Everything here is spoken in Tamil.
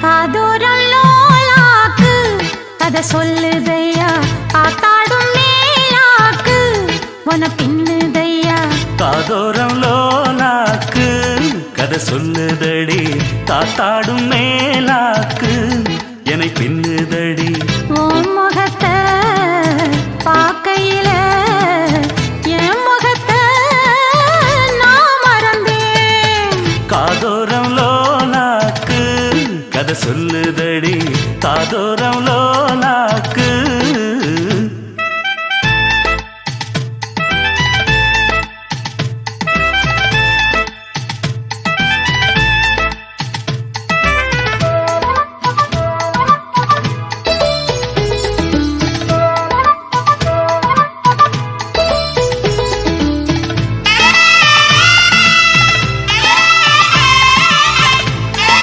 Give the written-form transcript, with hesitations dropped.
காதோரம் லோலாக்கு கதை சொல்லுதையா காத்தாடும் மேலாக்கு உன பின்னுதையா காதோரம் லோலாக்கு கதை சொல்லுதடி காத்தாடும் மேலாக்கு என்னை பின்னுதடி உன் முகத்தை பார்க்கையில என் முகத்தை நான் மறந்தேன் காதோரம் லோலாக்கு கதை சொல்லுதடி காதோரம் லோலாக்கு